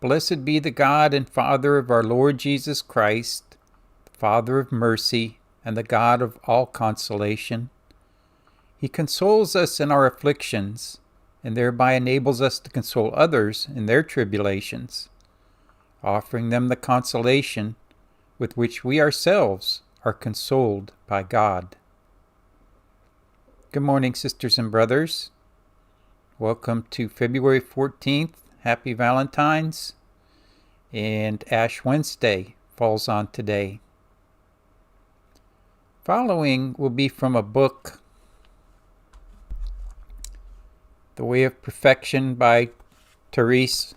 Blessed be the God and Father of our Lord Jesus Christ, the Father of mercy and the God of all consolation. He consoles us in our afflictions, and thereby enables us to console others in their tribulations, offering them the consolation with which we ourselves are consoled by God. Good morning, sisters and brothers. Welcome to February 14th. Happy Valentine's. And Ash Wednesday falls on today. Following will be from a book, The Way of Perfection by Teresa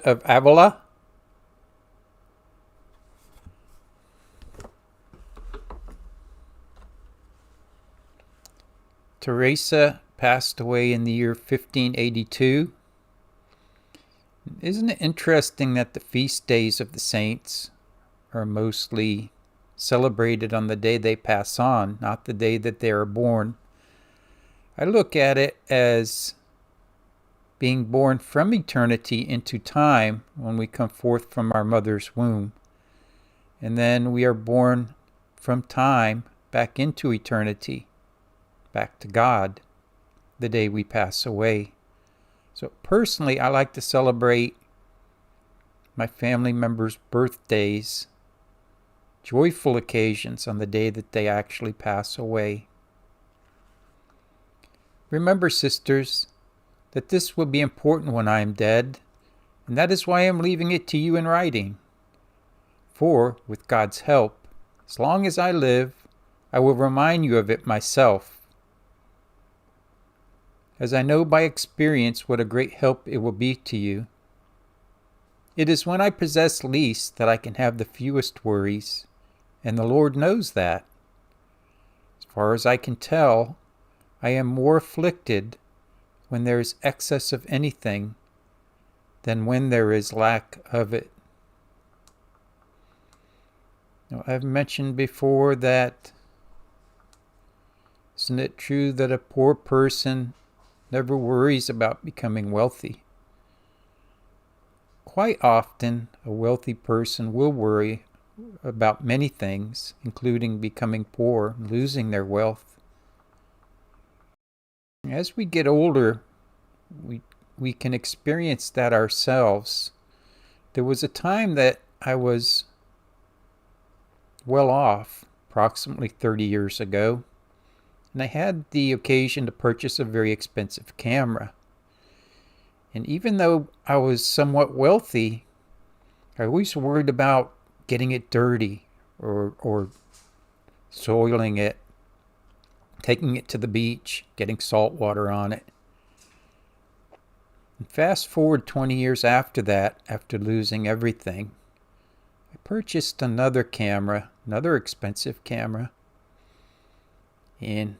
of Avila. Teresa passed away in the year 1582. Isn't it interesting that the feast days of the saints are mostly celebrated on the day they pass on, not the day that they are born? I look at it as being born from eternity into time when we come forth from our mother's womb. And then we are born from time back into eternity, back to God, the day we pass away. So personally, I like to celebrate my family members' birthdays, joyful occasions on the day that they actually pass away. Remember, sisters, that this will be important when I am dead, and that is why I am leaving it to you in writing. For, with God's help, as long as I live, I will remind you of it myself, as I know by experience what a great help it will be to you. It is when I possess least that I can have the fewest worries, and the Lord knows that. As far as I can tell, I am more afflicted when there is excess of anything than when there is lack of it. Now, I've mentioned before that, isn't it true that a poor person never worries about becoming wealthy? Quite often, a wealthy person will worry about many things, including becoming poor, losing their wealth. As we get older, we can experience that ourselves. There was a time that I was well off, approximately 30 years ago, and I had the occasion to purchase a very expensive camera. And even though I was somewhat wealthy, I always worried about getting it dirty or soiling it, taking it to the beach, getting salt water on it. And fast forward 20 years after that, after losing everything, I purchased another camera, another expensive camera, and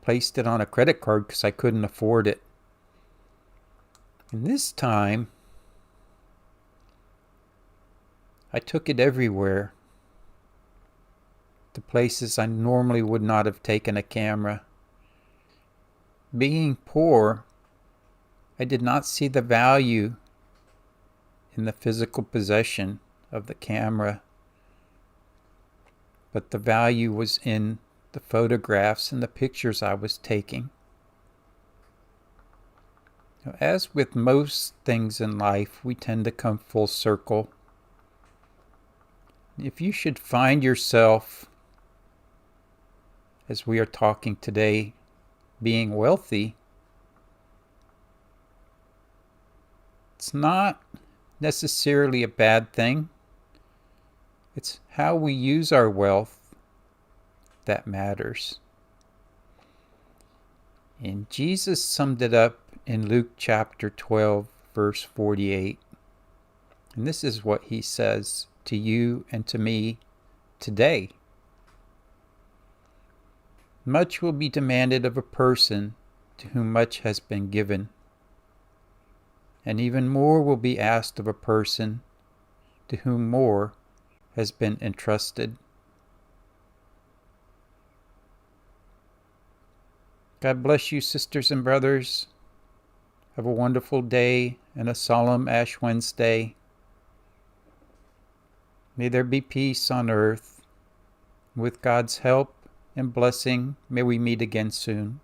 placed it on a credit card because I couldn't afford it. And this time, I took it everywhere, to places I normally would not have taken a camera. Being poor, I did not see the value in the physical possession of the camera, but the value was in the photographs and the pictures I was taking. As with most things in life, we tend to come full circle. If you should find yourself, as we are talking today, being wealthy, it's not necessarily a bad thing. It's how we use our wealth that matters. And Jesus summed it up in Luke chapter 12, verse 48. And this is what he says to you and to me today. Much will be demanded of a person to whom much has been given, and even more will be asked of a person to whom more has been entrusted. God bless you, sisters and brothers. Have a wonderful day and a solemn Ash Wednesday. May there be peace on earth. With God's help and blessing, may we meet again soon.